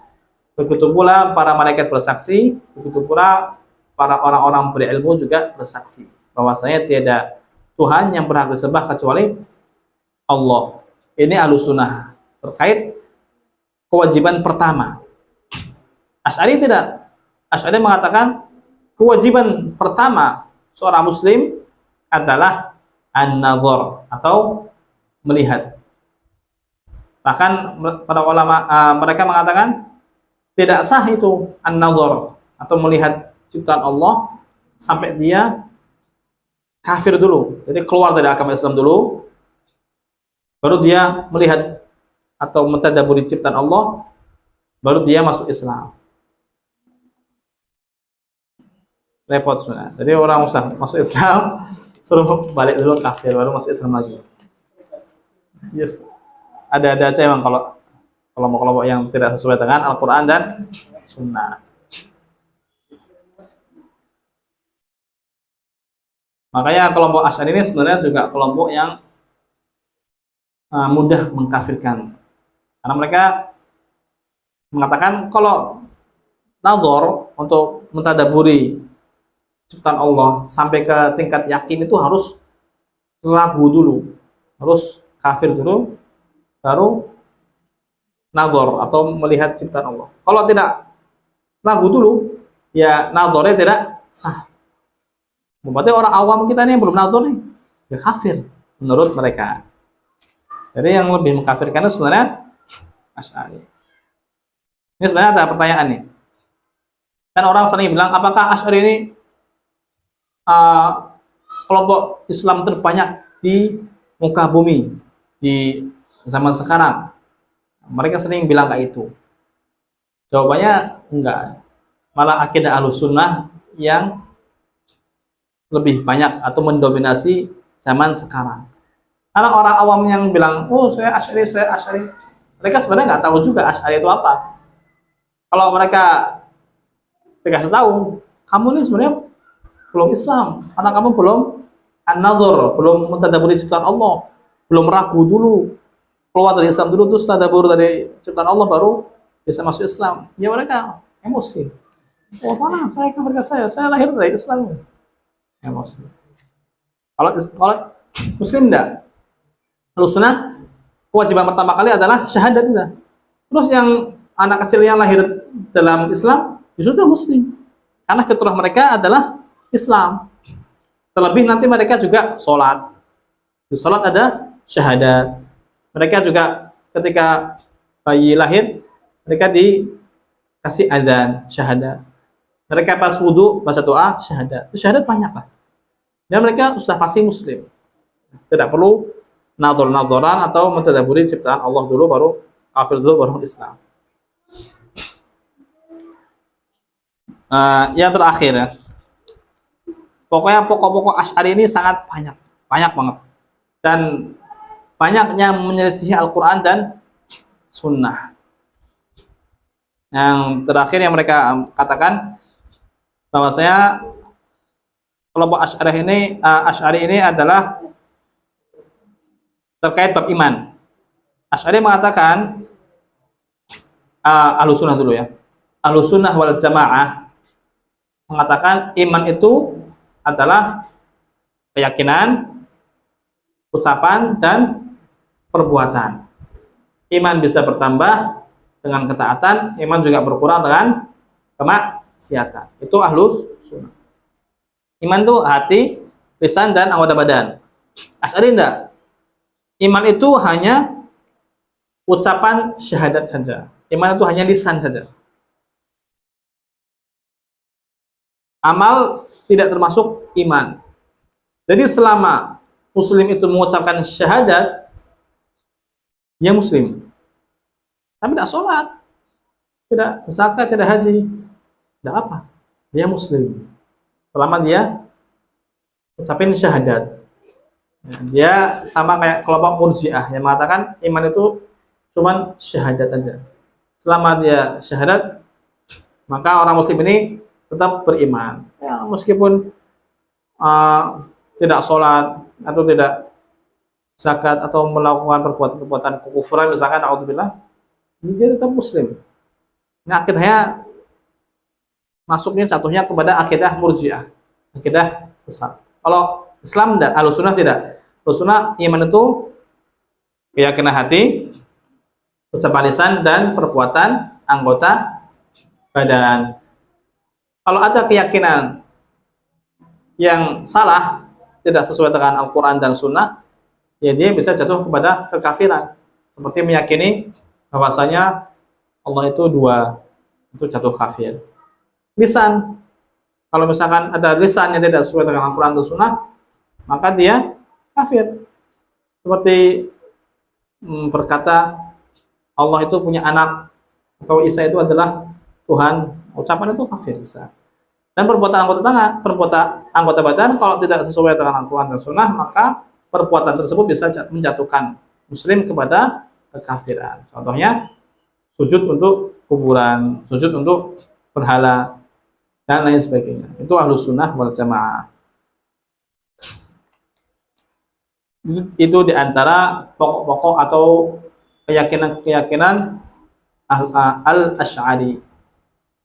Begitu pula para malaikat bersaksi, begitu pula para orang-orang berilmu juga bersaksi bahwasanya tiada Tuhan yang berhak disembah kecuali Allah. Ini Ahlussunnah terkait kewajiban pertama. Asy'ari tidak. Asy'ari mengatakan kewajiban pertama seorang muslim adalah an-nazar atau melihat. Bahkan para ulama mereka mengatakan tidak sah itu an-nazar atau melihat ciptaan Allah sampai dia kafir dulu. Jadi keluar dari agama Islam dulu, baru dia melihat atau mentadabburi ciptaan Allah, baru dia masuk Islam. Repot sebenarnya. Jadi orang usah masuk Islam, suruh balik dulu kafir, baru masuk Islam lagi. Yes. Ada aja emang kalau kelompok-kelompok yang tidak sesuai dengan Al-Quran dan Sunnah. Makanya kelompok Asy'ari ini sebenarnya juga kelompok yang mudah mengkafirkan. Karena mereka mengatakan kalau nazar untuk mentadaburi ciptaan Allah sampai ke tingkat yakin itu harus ragu dulu, harus kafir dulu, baru nazar atau melihat ciptaan Allah. Kalau tidak ragu dulu, ya nazarnya tidak sah. Berarti orang awam kita ini yang belum nazar nih, ya kafir menurut mereka. Jadi yang lebih mengkafirkan itu sebenarnya Asy'ari. Ini sebenarnya ada pertanyaan nih. Kan orang sering bilang, apakah Asy'ari ini uh, kelompok Islam terbanyak di muka bumi di zaman sekarang? Mereka sering bilang kayak itu. Jawabannya enggak. Malah akidah Ahlussunnah yang lebih banyak atau mendominasi zaman sekarang. Karena orang awam yang bilang, oh saya Asy'ari, mereka sebenarnya nggak tahu juga Asy'ari itu apa. Kalau mereka dikasih tahu, kamu ini sebenarnya belum Islam, karena kamu belum an-nazar, belum mentadabburi ciptaan Allah, belum ragu dulu, keluar dari Islam dulu, terus tadabbur dari ciptaan Allah baru bisa masuk Islam. Ya mereka emosi. Oh mana saya kan mereka saya lahir dari Islam. Emosi. Kalau Muslim enggak? Ahlussunnah kewajiban pertama kali adalah syahadat. Terus yang anak kecil yang lahir dalam Islam, ya sudah Muslim. Karena fitrah mereka adalah Islam. Terlebih nanti mereka juga sholat. Di sholat ada syahadat. Mereka juga ketika bayi lahir, mereka dikasih adzan, syahadat. Mereka pas wudhu, baca doa, syahadat. Syahadat banyak lah. Dan mereka sudah pasti Muslim. Tidak perlu nador-nadoran atau mentadabburi ciptaan Allah dulu, baru kafir dulu, baru Islam. Yang terakhir ya. Pokoknya pokok-pokok Asy'ari ini sangat banyak banget. Dan banyaknya menyelisihi Al-Quran dan Sunnah. Yang terakhir yang mereka katakan bahwasanya kelompok Asy'ari ini adalah terkait bab iman. Asy'ari mengatakan Ahlussunnah dulu ya. Ahlussunnah wal Jamaah mengatakan iman itu adalah keyakinan, ucapan, dan perbuatan. Iman bisa bertambah dengan ketaatan, iman juga berkurang dengan kemaksiatan. Itu Ahlussunnah. Iman itu hati, lisan, dan anggota badan. Asy'ari enggak. Iman itu hanya ucapan syahadat saja. Iman itu hanya lisan saja. Amal tidak termasuk iman. Jadi selama Muslim itu mengucapkan syahadat, dia Muslim. Tapi tidak sholat, tidak zakat, tidak haji, tidak apa. Dia Muslim. Selama dia ucapin syahadat. Dia sama kayak kelompok Murji'ah yang mengatakan iman itu cuman syahadat aja. Selama dia syahadat, maka orang Muslim ini tetap beriman. Ya, meskipun tidak sholat atau tidak zakat atau melakukan perbuatan kekufuran, misalkan naudzubillah, dia tetap Muslim. Ini akidahnya masuknya jatuhnya kepada akidah Murji'ah, akidah sesat. Kalau Islam dan Ahlussunnah tidak. Ahlussunnah iman itu keyakinan hati, ucapan lisan, dan perbuatan anggota badan. Kalau ada keyakinan yang salah, tidak sesuai dengan Al-Quran dan Sunnah, ya dia bisa jatuh kepada kekafiran. Seperti meyakini bahwasanya Allah itu dua, itu jatuh kafir. Lisan, kalau misalkan ada lisan yang tidak sesuai dengan Al-Quran dan Sunnah, maka dia kafir. Seperti berkata Allah itu punya anak, atau Isa itu adalah Tuhan, ucapan itu kafir bisa. Dan perbuatan anggota badan kalau tidak sesuai dengan Al-Quran dan Sunnah, maka perbuatan tersebut bisa menjatuhkan Muslim kepada kekafiran. Contohnya sujud untuk kuburan, sujud untuk berhala, dan lain sebagainya. Itu Ahlussunnah wal Jamaah. Itu diantara pokok-pokok atau keyakinan al-Asy'ari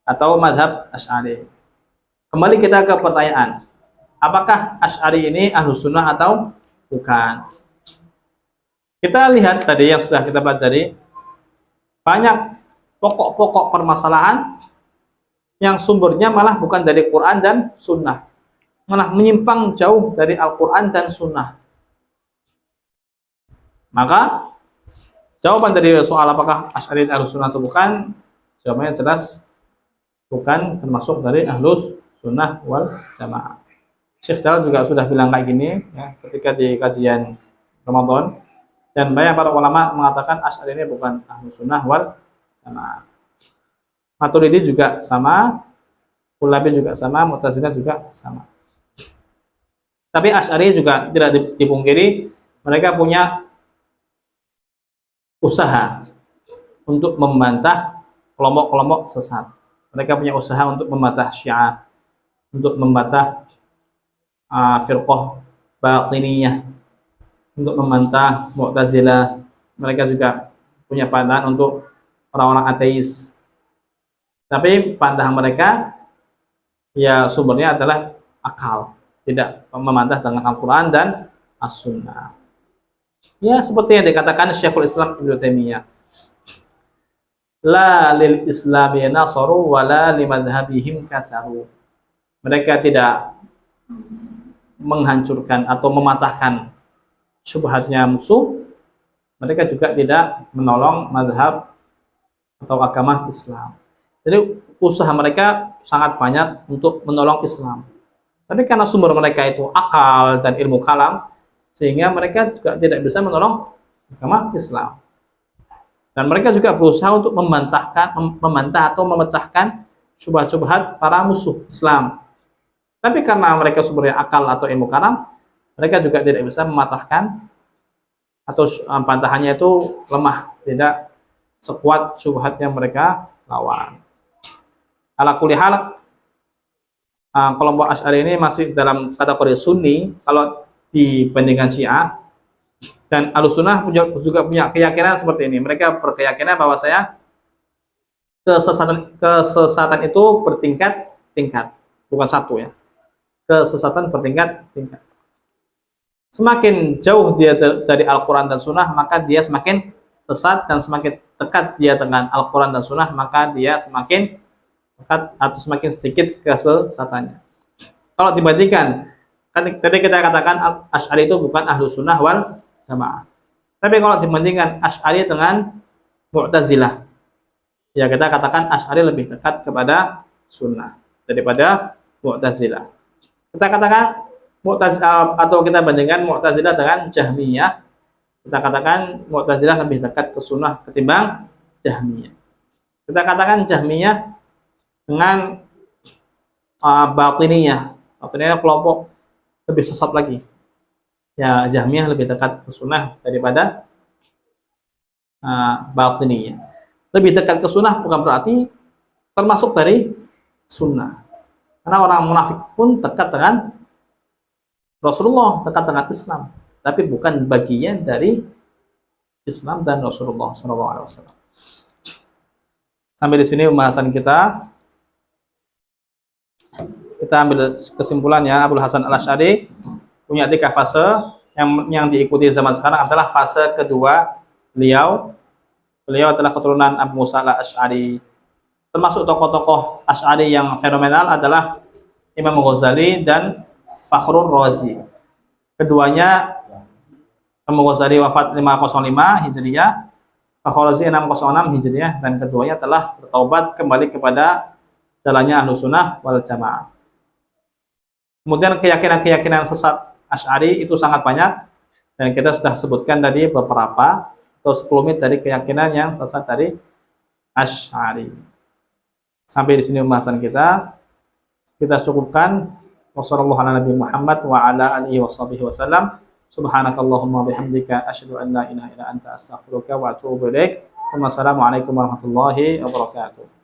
atau madhab Asy'ari. Kembali kita ke pertanyaan, apakah Asy'ari ini Ahlussunnah atau bukan? Kita lihat tadi yang sudah kita pelajari, banyak pokok-pokok permasalahan yang sumbernya malah bukan dari Quran dan Sunnah, malah menyimpang jauh dari Al-Quran dan Sunnah. Maka jawaban dari soal apakah Asy'ari Ahlussunnah atau bukan, jawabannya jelas bukan termasuk dari ahlus sunnah wal jamaah. Syekh Jalal juga sudah bilang kayak gini ya, ketika di kajian Ramadan, dan banyak para ulama mengatakan Asy'ari ini bukan ahlus sunnah wal jamaah. Maturidi juga sama, Kullabi juga sama, Mu'tazilah juga sama. Tapi Asy'ari juga tidak dipungkiri mereka punya usaha untuk membantah kelompok-kelompok sesat. Mereka punya usaha untuk membantah Syiah, untuk membantah firqah batiniyah, untuk membantah Mu'tazilah. Mereka juga punya pandangan untuk orang-orang ateis. Tapi pandangan mereka ya sumbernya adalah akal, tidak membantah dengan Al-Quran dan As-Sunnah. Ya seperti yang dikatakan Syekhul Islam Ibnu Taimiyah, la lil islami nasaru wa la limadhhabihim kasaru. Mereka tidak menghancurkan atau mematahkan syubhatnya musuh, mereka juga tidak menolong madhab atau agama Islam. Jadi usaha mereka sangat banyak untuk menolong Islam. Tapi karena sumber mereka itu akal dan ilmu kalam, sehingga mereka juga tidak bisa menolong agama Islam. Dan mereka juga berusaha untuk membantah atau memecahkan syubhat-syubhat para musuh Islam. Tapi karena mereka sumbernya akal atau ilmu kalam, mereka juga tidak bisa mematahkan atau bantahannya itu lemah, tidak sekuat syubhat yang mereka lawan. Ala kulli hal, kelompok Asy'ari ini masih dalam kategori Sunni kalau dibandingkan Syiah. Dan Ahlussunnah juga punya keyakinan seperti ini. Mereka berkeyakinan bahwa kesesatan itu bertingkat-tingkat, bukan satu ya. Kesesatan bertingkat-tingkat. Semakin jauh dia dari Al-Quran dan Sunnah, maka dia semakin sesat, dan semakin dekat dia dengan Al-Quran dan Sunnah, maka dia semakin dekat atau semakin sedikit kesesatannya. Kalau dibandingkan, tadi kita katakan Asy'ari itu bukan Ahlus Sunnah wal Jamaah. Tapi kalau dibandingkan Asy'ari dengan Mu'tazilah, ya kita katakan Asy'ari lebih dekat kepada Sunnah daripada Mu'tazilah. Kita katakan atau kita bandingkan Mu'tazilah dengan Jahmiyah, kita katakan Mu'tazilah lebih dekat ke Sunnah ketimbang Jahmiyah. Kita katakan Jahmiyah dengan Batiniyah. Batiniyah kelompok lebih sesat lagi. Ya, Jahmiyah lebih dekat ke Sunnah daripada Batiniyah. Lebih dekat ke Sunnah bukan berarti termasuk dari Sunnah. Karena orang munafik pun dekat dengan Rasulullah, dekat dengan Islam, tapi bukan bagian dari Islam dan Rasulullah SAW. Sampai di sini pembahasan kita. Kita ambil kesimpulannya, Abul Hasan Al-Asy'ari punya 3 fase. Yang diikuti zaman sekarang adalah fase kedua beliau. Beliau adalah keturunan Abu Musa Al-Asy'ari. Termasuk tokoh-tokoh Asy'ari yang fenomenal adalah Imam Ghazali dan Fakhrur Razi. Keduanya, Imam Ghazali wafat 505 Hijriah, Fakhrur Razi 606 Hijriah, dan keduanya telah bertaubat kembali kepada jalannya Ahlus Sunnah wal Jamaah. Kemudian keyakinan-keyakinan sesat Asy'ari itu sangat banyak, dan kita sudah sebutkan tadi beberapa atau sekelumit dari keyakinan yang sesat dari Asy'ari. Sampai di sini pembahasan kita. Kita cukupkan. Wassalamualaikum warahmatullahi wabarakatuh wa ala alihi washabihi wasallam. Subhanakallahumma bihamdika asyhadu an la ilaha illa anta astaghfiruka wa atubu ilaik. Wassalamualaikum warahmatullahi wabarakatuh.